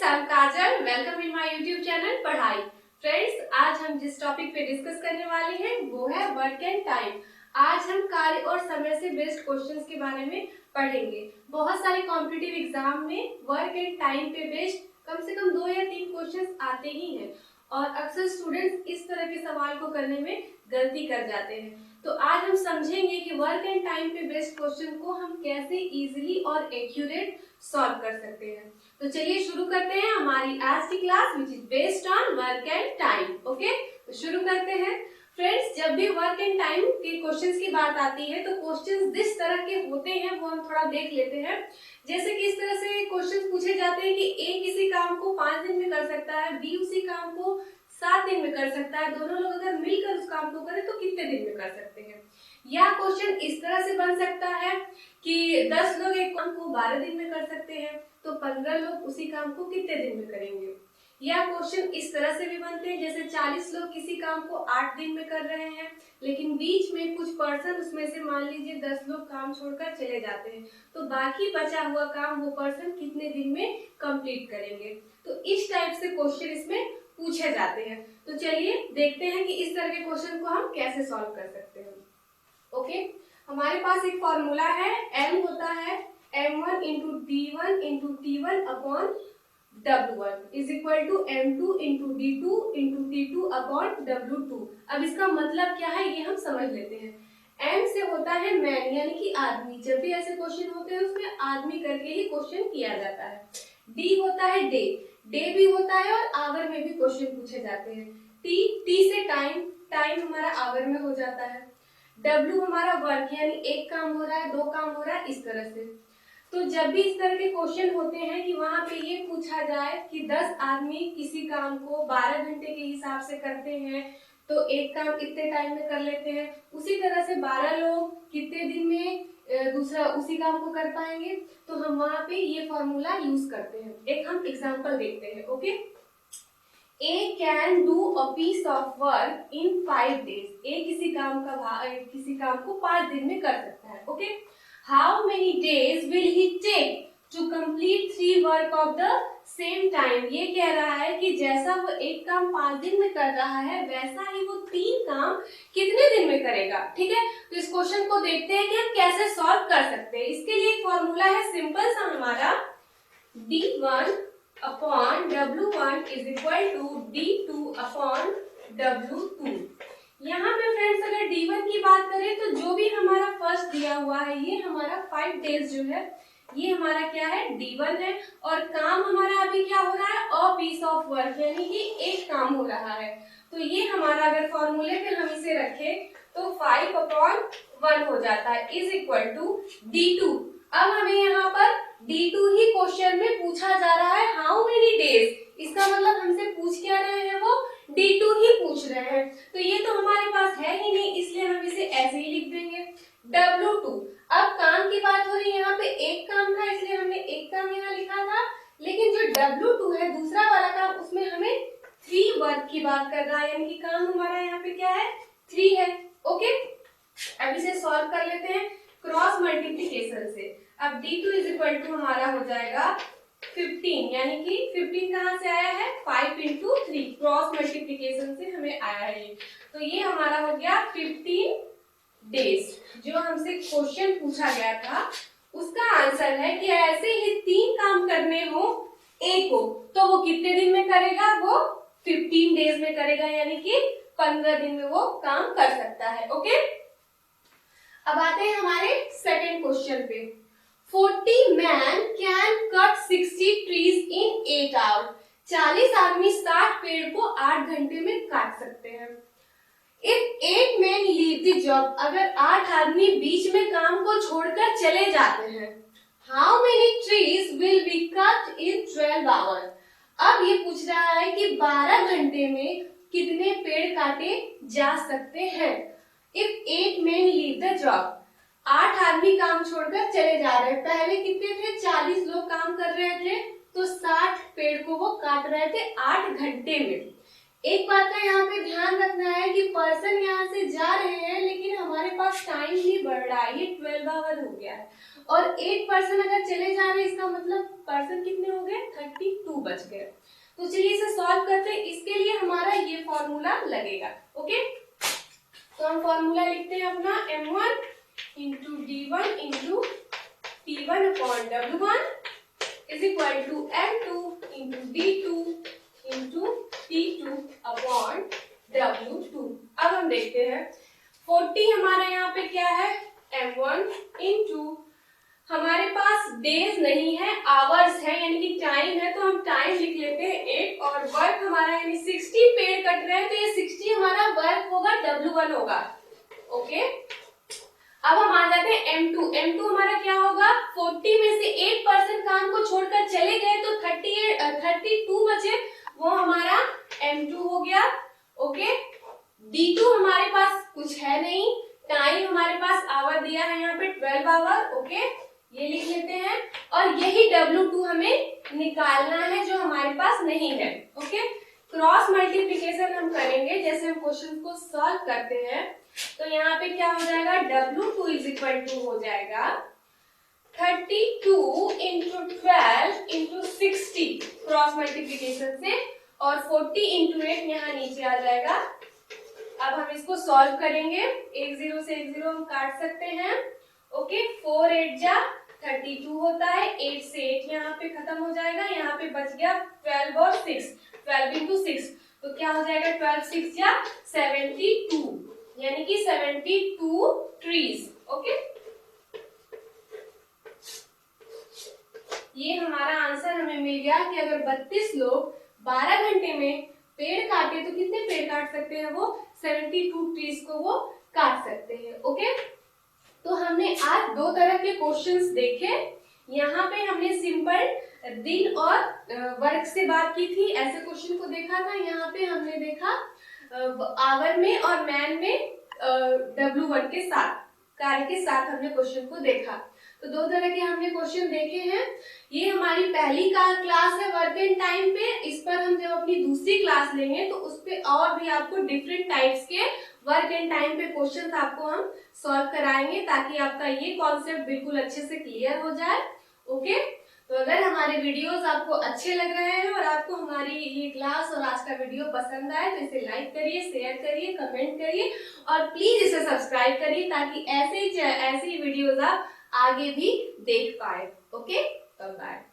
I'm Kajal, welcome in my YouTube channel पढ़ाई। Friends, आज हम जिस टॉपिक पे डिस्कस करने वाले हैं वो है वर्क एंड टाइम। आज हम कार्य और समय से बेस्ड क्वेश्चंस के बारे में पढ़ेंगे। बहुत सारे कॉम्पिटिटिव एग्जाम में वर्क एंड टाइम पे बेस्ड कम से कम 2 या 3 क्वेश्चंस आते ही हैं और अक्सर स्टूडेंट्स इस तरह के सवाल को करने में गलती कर जाते हैं। तो आज हम समझेंगे कि वर्क एंड टाइम पे बेस्ड क्वेश्चन को हम कैसे इजीली और एक्यूरेट सॉल्व कर सकते हैं। तो चलिए शुरू करते हैं हमारी आज की class which is based on work and time. Okay, तो शुरू करते हैं। फ्रेंड्स, जब भी वर्क एंड टाइम के क्वेश्चंस की बात आती है तो क्वेश्चंस जिस तरह के होते हैं वो हम थोड़ा देख लेते हैं। जैसे कि इस तरह से क्वेश्चंस पूछे जाते हैं कि ए किसी काम को 5 दिन में कर सकता है, बी उसी काम को 7 दिन में कर सकता है, दोनों लोग अगर मिलकर उस काम को करें तो कितने दिन में कर सकते हैं। या क्वेश्चन इस तरह से बन सकता है कि 10 लोग एक काम को 12 दिन में कर सकते हैं तो 15 लोग उसी काम को कितने दिन में करेंगे। या क्वेश्चन इस तरह से भी बनते हैं जैसे 40 लोग किसी काम को 8 दिन में कर रहे हैं लेकिन बीच में कुछ पर्सन उसमें से मान लीजिए 10 लोग काम छोड़कर चले जाते हैं तो बाकी बचा हुआ काम वो पर्सन कितने दिन में कंप्लीट करेंगे। तो इस टाइप से क्वेश्चन इसमें पूछे जाते हैं। तो चलिए देखते हैं कि इस तरह के क्वेश्चन को हम कैसे सॉल्व कर सकते हैं। ओके, हमारे पास एक फॉर्मूला है, m होता है m1 into d1 into t1 upon w1 is equal to m2 into d2 into t2 upon w2। अब इसका मतलब क्या है ये हम समझ लेते हैं। m से होता है मैन यानी कि आदमी, जब भी ऐसे क्वेश्चन होते हैं उसमें आदमी करके ही क्वेश्चन किया जाता है। d होता है डे, डे भी होता है और आवर में भी क्वेश्चन पूछे जाते हैं। t से टाइम, टाइम हमारा आवर में हो जाता है। W हमारा वर्क यानी एक काम हो रहा है, 2 काम हो रहा है, इस तरह से। तो जब भी इस तरह के क्वेश्चन होते हैं कि वहां पे ये पूछा जाए कि 10 आदमी किसी काम को 12 घंटे के हिसाब से करते हैं तो एक काम कितने टाइम में कर लेते हैं, उसी तरह से 12 लोग कितने दिन में दूसरा उसी काम को कर पाएंगे, तो हम वहां पे ये फॉर्मूला यूज करते हैं। एक हम एग्जांपल देखते हैं। Okay, A can do a piece of work in 5 days. A किसी काम को 5 दिन में कर सकता है। Okay, how many days will he take to complete 3 work of the same time? ये कह रहा है कि जैसा वो एक काम 5 दिन में कर रहा है वैसा ही वो 3 काम कितने दिन में करेगा। ठीक है, तो इस क्वेश्चन को देखते हैं कि हम कैसे सॉल्व कर सकते हैं। इसके लिए एक फॉर्मूला है सिंपल सा हमारा, d1 upon W1 is equal to D2 upon W2। यहाँ पे फ्रेंड्स अगर D1 की बात करें तो जो भी हमारा फर्स्ट दिया हुआ है ये हमारा 5 डेज जो है ये हमारा क्या है, D1 है। और काम हमारा अभी क्या हो रहा है, अ पीस ऑफ वर्क यानी कि एक काम हो रहा है। तो ये हमारा अगर फॉर्मूले पे हम इसे रखें तो 5 अपॉन 1 हो जाता है इज इक्वल टू D2। अब हमें यहाँ पर D2 ही क्वेश्चन में पूछा जा रहा है, हाउ मेनी डेज। इसका मतलब हमसे पूछ क्या रहे हैं, वो D2 ही पूछ रहे हैं। तो ये तो हमारे पास है ही नहीं इसलिए हम इसे ऐसे ही लिख देंगे W2। अब काम की बात हो रही है, यहाँ पे एक काम था इसलिए हमने एक काम यहाँ लिखा था, लेकिन जो W2 है दूसरा वाला काम उसमें हमें 3 वर्क की बात कर रहा है यानी कि काम हमारा यहाँ पे क्या है, 3 है। ओके, अब इसे सॉल्व कर लेते हैं क्रॉस मल्टीप्लीकेशन से। अब D2 इज इक्वल टू हमारा हो जाएगा 15 यानी कि 15 कहाँ से आया है, 5 इंटू 3 क्रॉस मल्टीप्लीकेशन से हमें आया है। तो ये हमारा हो गया 15 डेज। जो हमसे क्वेश्चन पूछा गया था उसका आंसर है कि ऐसे ही 3 काम करने हो A को तो वो कितने दिन में करेगा, वो 15 डेज में करेगा यानी कि 15 दिन में वो काम कर सकता है। ओके, अब आते हैं हमारे सेकंड क्वेश्चन पे। 40 man can cut 60 trees in 8 hour. 40 आदमी 60 पेड़ को 8 घंटे में काट सकते हैं। If 8 man leave the job, अगर 8 आदमी बीच में काम को छोड़कर चले जाते हैं, how many trees will be cut in 12 hour. अब ये पूछ रहा है कि 12 घंटे में कितने पेड़ काटे जा सकते हैं। If 8 man leave the job, 8 आदमी काम छोड़कर चले जा रहे हैं। पहले कितने थे, 40 लोग काम कर रहे थे तो 60 पेड़ को वो काट रहे थे 8 घंटे में। एक बात का यहाँ पे ध्यान रखना है कि पर्सन यहाँ से जा रहे हैं लेकिन हमारे पास टाइम भी बढ़ रहा है, ये 12 आवर हो गया है। और एक पर्सन अगर चले जा रहे हैं इसका मतलब पर्सन कितने हो गए, 32 बच गए। तो चलिए इसे सॉल्व करते हैं। इसके लिए हमारा ये फॉर्मूला लगेगा। ओके, तो हम फॉर्मूला लिखते हैं अपना m1 into d1 into t1 upon w1 is equal to m2 into d2 into t2 upon w2। अब हम देखते हैं 40 हमारा यहाँ पे क्या है, m1 इंटू हमारे पास डेज नहीं है, आवर्स है यानी कि टाइम है, तो हम टाइम लिख लेते हैं 8 और वर्क हमारा यानी 60 पेड़ कट रहे हैं तो ये 60 हमारा वर्क होगा, w1 होगा। ओके, अब हम आ जाते हैं m2। m2 हमारा क्या होगा, 40 में से 8% काम को छोड़कर चले गए तो 32 बचे, वो हमारा m2 हो गया। ओके, d2 हमारे पास कुछ है नहीं, टाइम हमारे पास आवर दिया है यहाँ पे 12 आवर। ओके, ये लिख लेते हैं और यही w2 हमें निकालना है जो हमारे पास नहीं है। ओके, क्रॉस मल्टीप्लिकेशन हम करेंगे जैसे हम क्वेश्चन को सॉल्व करते हैं, तो यहाँ पे क्या हो जाएगा, w2 इज इक्वल टू हो जाएगा 32 इंटू 12 इंटू 60 क्रॉस मल्टीप्लिकेशन से, और 40 इंटू 8 यहाँ नीचे आ जाएगा। अब हम इसको सॉल्व करेंगे, एक जीरो से एक जीरो हम काट सकते हैं। ओके, 4 8 जा 32 होता है, 8 से 8 यहाँ पे खत्म हो जाएगा, यहाँ पे बच गया 12 और 6, 12 इंटू 6 तो क्या हो जाएगा, 12 6 जा 72 यानी कि 72 ट्रीज। ओके, ये हमारा आंसर हमें मिल गया कि अगर 32 लोग 12 घंटे में पेड़ काटे तो कितने पेड़ काट सकते हैं, वो 72 ट्रीज को वो काट सकते हैं। ओके, तो हमने आज दो तरह के क्वेश्चंस देखे। यहाँ पे हमने सिंपल दिन और वर्क से बात की थी, ऐसे क्वेश्चन को देखा था। यहाँ पे हमने देखा आवर में और मैन में w1 के साथ, कार्य के साथ हमने क्वेश्चन को देखा। तो दो तरह के हमने क्वेश्चन देखे हैं। ये हमारी पहली क्लास है वर्क एंड टाइम पे। इस पर हम जब अपनी दूसरी क्लास लेंगे तो उस पे और भी आपको डिफरेंट टाइप्स के वर्क एंड टाइम पे क्वेश्चंस आपको हम सॉल्व कराएंगे ताकि आपका ये कॉन्सेप्ट बिल्कुल अच्छे से क्लियर हो जाए। ओके, तो अगर हमारे वीडियोस आपको अच्छे लग रहे हैं और आपको हमारी ये क्लास और आज का वीडियो पसंद आए तो इसे लाइक करिए, शेयर करिए, कमेंट करिए और प्लीज इसे सब्सक्राइब करिए ताकि ऐसे ही वीडियोस आप आगे भी देख पाए। Okay, bye.